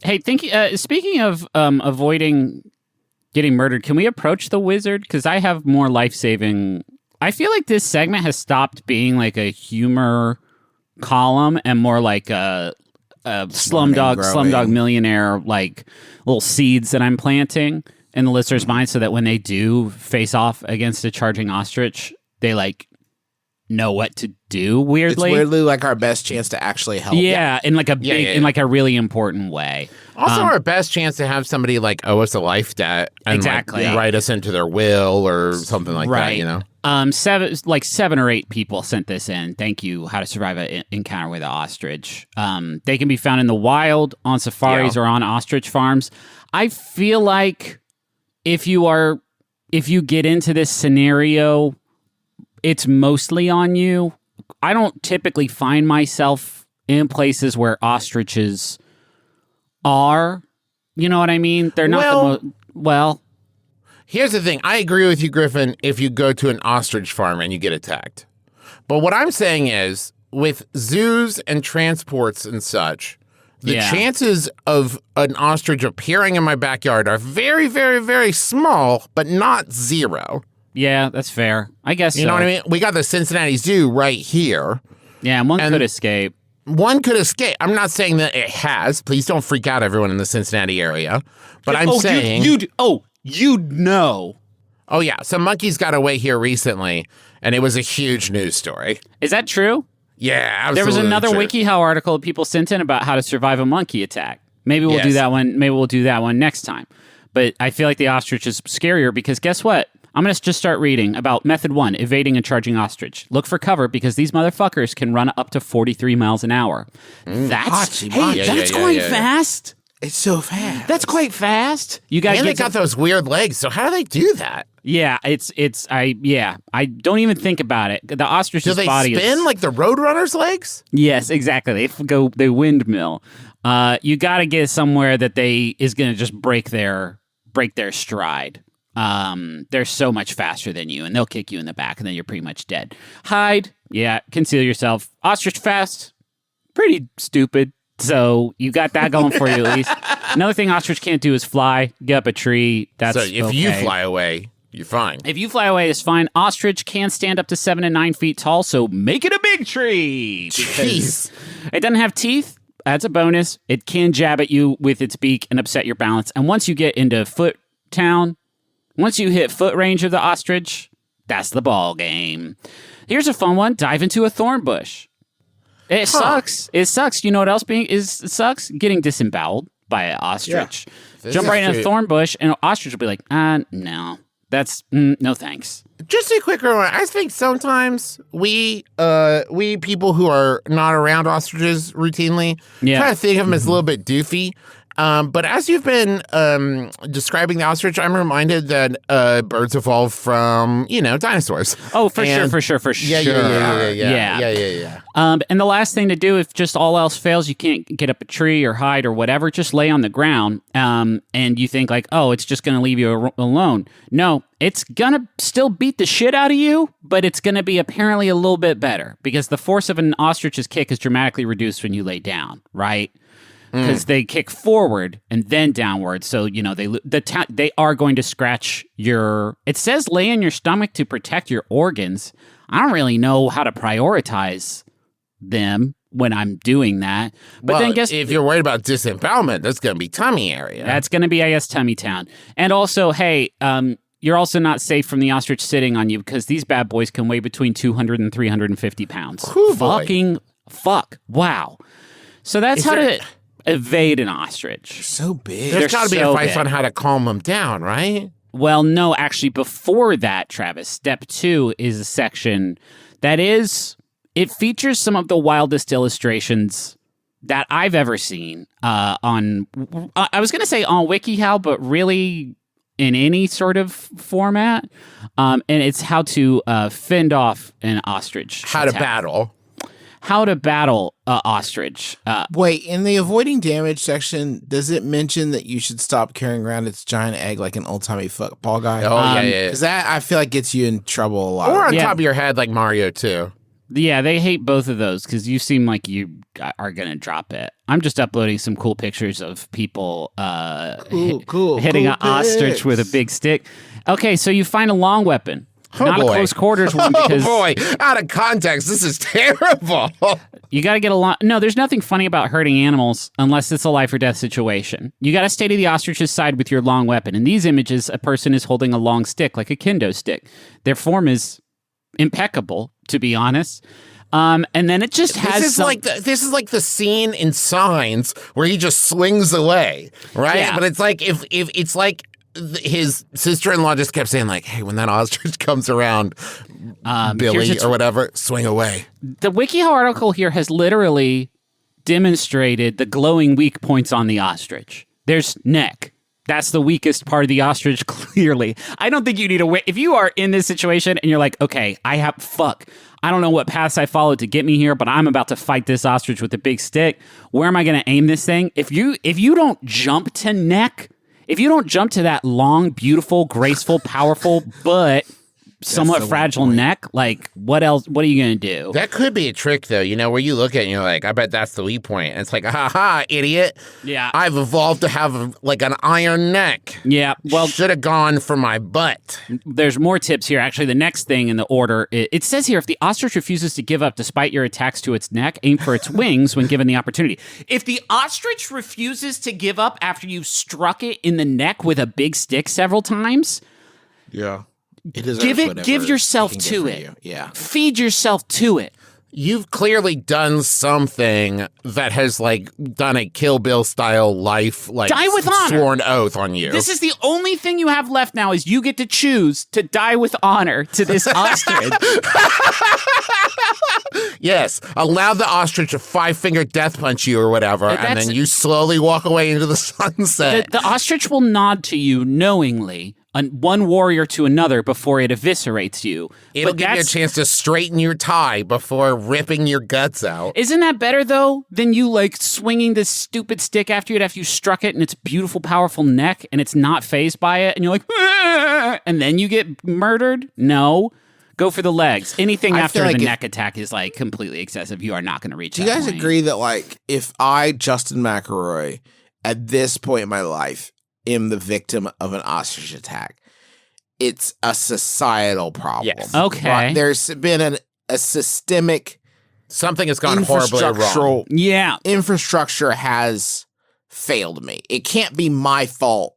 Hey, speaking of avoiding getting murdered, can we approach the wizard? Because I have more life-saving... I feel like this segment has stopped being like a humor column and more like a Slumdog Millionaire, like little seeds that I'm planting in the listener's mind so that when they do face off against a charging ostrich, they like know what to do weirdly. It's weirdly like our best chance to actually help. Yeah, in like a big, in like a really important way. Also, our best chance to have somebody like owe us a life debt and exactly write us into their will or something like that, you know? 7 or 8 people sent this in. Thank you. How to survive an encounter with an ostrich. They can be found in the wild, on safaris, or on ostrich farms. I feel like if you get into this scenario, it's mostly on you. I don't typically find myself in places where ostriches are. You know what I mean? They're not well. Here's the thing. I agree with you, Griffin, if you go to an ostrich farm and you get attacked. But what I'm saying is, with zoos and transports and such, the chances of an ostrich appearing in my backyard are very, very, very small, but not zero. Yeah, that's fair. I guess you know what I mean? We got the Cincinnati Zoo right here. Yeah, and one could escape. One could escape. I'm not saying that it has. Please don't freak out, everyone in the Cincinnati area. But I'm saying... You'd know. Oh, yeah. Some monkeys got away here recently, and it was a huge news story. Is that true? Yeah, absolutely. There was another WikiHow article people sent in about how to survive a monkey attack. Maybe we'll do that one. Maybe we'll do that one next time. But I feel like the ostrich is scarier because guess what? I'm going to just start reading about method 1, evading a charging ostrich. Look for cover because these motherfuckers can run up to 43 miles an hour. That's going fast. It's so fast. That's quite fast. You guys got those weird legs. So how do they do that? Yeah, I don't even think about it. The ostrich's body spin like the Roadrunner's legs? Yes, exactly. They windmill. You got to get somewhere that is going to just break their stride. They're so much faster than you, and they'll kick you in the back, and then you're pretty much dead. Hide, conceal yourself. Ostrich fast, pretty stupid. So you got that going for you at least. Another thing ostrich can't do is fly, get up a tree. So if you fly away, you're fine. If you fly away, it's fine. Ostrich can stand up to 7 and 9 feet tall, so make it a big tree. Jeez. It doesn't have teeth. That's a bonus. It can jab at you with its beak and upset your balance. And once you get into foot town, once you hit foot range of the ostrich, that's the ball game. Here's a fun one. Dive into a thorn bush. It sucks. It sucks. You know what else it sucks? Getting disemboweled by an ostrich. Yeah. Jump right in a thorn bush, and an ostrich will be like, no. That's, no thanks. Just a quick reminder. I think sometimes we people who are not around ostriches routinely try to think of them as a little bit doofy. But as you've been describing the ostrich, I'm reminded that birds evolved from, dinosaurs. Oh, for sure. Yeah. And the last thing to do, if just all else fails, you can't get up a tree or hide or whatever, just lay on the ground. And you think like, oh, it's just going to leave you alone. No, it's going to still beat the shit out of you, but it's going to be apparently a little bit better because the force of an ostrich's kick is dramatically reduced when you lay down, right? Because they kick forward and then downward, so they are going to scratch your. It says lay on your stomach to protect your organs. I don't really know how to prioritize them when I'm doing that. But then if you're worried about disembowelment, that's going to be tummy area. That's going to be, I guess, tummy town. And also, hey, you're also not safe from the ostrich sitting on you because these bad boys can weigh between 200 and 350 pounds. Fuck. Wow. So that's how to evade an ostrich. They're so big. There's got to be advice on how to calm them down, right? Well, no, actually, before that, Travis, step 2 is a section that it features some of the wildest illustrations that I've ever seen on, I was going to say on WikiHow, but really in any sort of format. And it's how to fend off an ostrich. How to battle ostrich. Wait, in the avoiding damage section, does it mention that you should stop carrying around its giant egg like an old-timey football guy? Oh, yeah. Because that, I feel like, gets you in trouble a lot. Or on top of your head like Mario, too. Yeah, they hate both of those because you seem like you are going to drop it. I'm just uploading some cool pictures of people hitting an ostrich with a big stick. Okay, so you find a long weapon. Not a close quarters one because... Oh, boy. Out of context, this is terrible. You got to get a long... No, there's nothing funny about hurting animals unless it's a life or death situation. You got to stay to the ostrich's side with your long weapon. In these images, a person is holding a long stick, like a kendo stick. Their form is impeccable, to be honest. And then it just has this is like the scene in Signs where he just swings away, right? Yeah. But it's like if it's like his sister-in-law just kept saying like, "Hey, when that ostrich comes around, Billy or whatever, swing away." The WikiHow article here has literally demonstrated the glowing weak points on the ostrich. There's neck. That's the weakest part of the ostrich, clearly. I don't think you need to... If you are in this situation and you're like, okay, I don't know what paths I followed to get me here, but I'm about to fight this ostrich with a big stick. Where am I going to aim this thing? If you don't jump to neck, if you don't jump to that long, beautiful, graceful, powerful, but somewhat fragile neck, like what else? What are you going to do? That could be a trick, though, where you look at it and you're like, I bet that's the weak point. And it's like, ha, idiot. Yeah. I've evolved to have an iron neck. Yeah. Well, should have gone for my butt. There's more tips here. Actually, the next thing in the order, it says here, if the ostrich refuses to give up despite your attacks to its neck, aim for its wings when given the opportunity. If the ostrich refuses to give up after you've struck it in the neck with a big stick several times... Yeah. Give yourself to it. Yeah. Feed yourself to it. You've clearly done something that has done a Kill Bill style life, die with honor. Sworn oath on you. This is the only thing you have left now is you get to choose to die with honor to this ostrich. Yes, allow the ostrich to 5-finger death punch you or whatever, and then you slowly walk away into the sunset. The ostrich will nod to you knowingly. One warrior to another before it eviscerates you. It'll give you a chance to straighten your tie before ripping your guts out. Isn't that better, though, than you, swinging this stupid stick after you struck it in its beautiful, powerful neck, and it's not fazed by it, and you're like, "Aah!" And then you get murdered? No. Go for the legs. Anything after the neck attack is, completely excessive. You are not going to reach that Do you guys point. agree that, if I, Justin McElroy, at this point in my life, am the victim of an ostrich attack, it's a societal problem. Yes. Okay. Right? There's been a systemic... Something has gone horribly wrong. Yeah. Infrastructure has failed me. It can't be my fault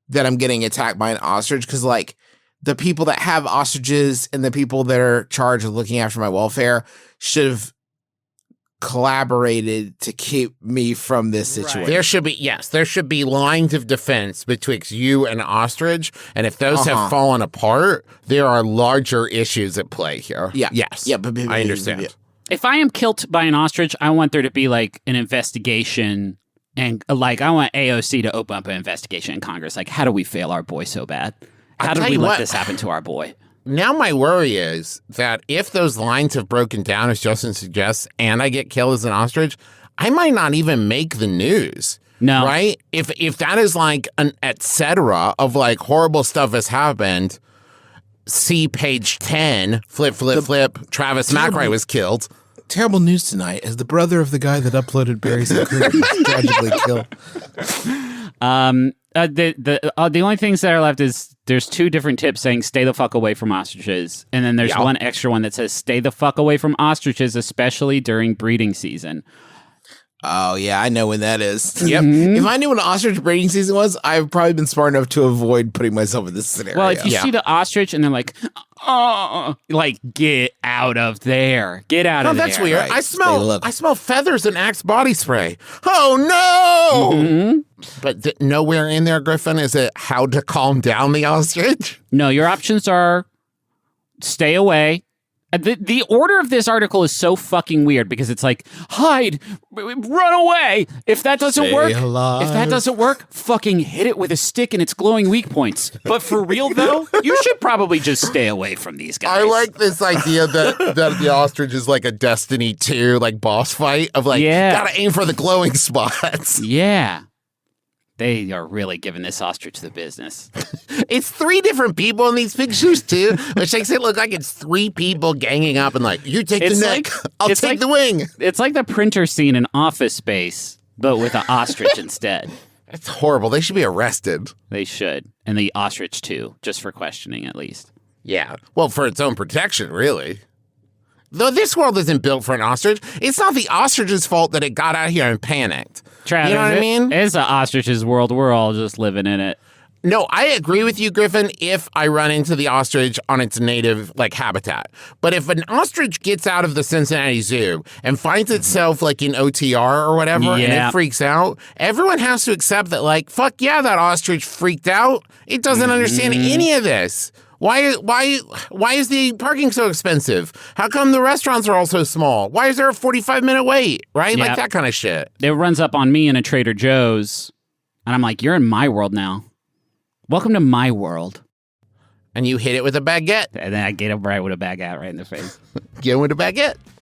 that I'm getting attacked by an ostrich because, the people that have ostriches and the people that are charged with looking after my welfare should have collaborated to keep me from this situation. There should be lines of defense betwixt you and ostrich, and if those have fallen apart, there are larger issues at play here. Yeah. Yes. Yeah, but I understand. If I am killed by an ostrich, I want there to be an investigation, and I want AOC to open up an investigation in Congress. How do we fail our boy so bad? How did we let this happen to our boy? Now my worry is that if those lines have broken down, as Justin suggests, and I get killed as an ostrich, I might not even make the news. No. Right? If that is an et cetera of horrible stuff has happened, see page 10, flip, Travis McElroy was killed. Terrible news tonight as the brother of the guy that uploaded Berries and Cream was tragically killed. The only things that are left is there's 2 different tips saying stay the fuck away from ostriches, and then there's one extra one that says stay the fuck away from ostriches, especially during breeding season. Oh, yeah, I know when that is. Yep. If I knew when ostrich breeding season was, I've probably been smart enough to avoid putting myself in this scenario. Well, if you see the ostrich and they're like, oh, get out of there. Get out of there. Oh, that's weird. Right. I smell feathers in Axe body spray. Oh, no! Mm-hmm. But nowhere in there, Griffin, is it how to calm down the ostrich? No, your options are stay away. The order of this article is so fucking weird because it's hide, run away. If that doesn't work, fucking hit it with a stick in its glowing weak points. But for real though, you should probably just stay away from these guys. I like this idea that the ostrich is like a Destiny 2 boss fight of gotta aim for the glowing spots. Yeah. They are really giving this ostrich the business. It's 3 different people in these pictures, too, which makes it look like it's 3 people ganging up and like, you take the neck, I'll take the wing. It's like the printer scene in Office Space, but with an ostrich instead. That's horrible. They should be arrested. They should. And the ostrich, too, just for questioning, at least. Yeah. Well, for its own protection, really. Though this world isn't built for an ostrich, it's not the ostrich's fault that it got out here and panicked. Travis, you know what I mean? It's an ostrich's world. We're all just living in it. No, I agree with you, Griffin, if I run into the ostrich on its native, habitat. But if an ostrich gets out of the Cincinnati Zoo and finds itself, in OTR or whatever, and it freaks out, everyone has to accept that, fuck yeah, that ostrich freaked out. It doesn't understand any of this. Why is the parking so expensive? How come the restaurants are all so small? Why is there a 45-minute wait, right? Yep. That kind of shit. It runs up on me in a Trader Joe's, and I'm like, you're in my world now. Welcome to my world. And you hit it with a baguette. And then I get him right with a baguette right in the face. Get him with a baguette.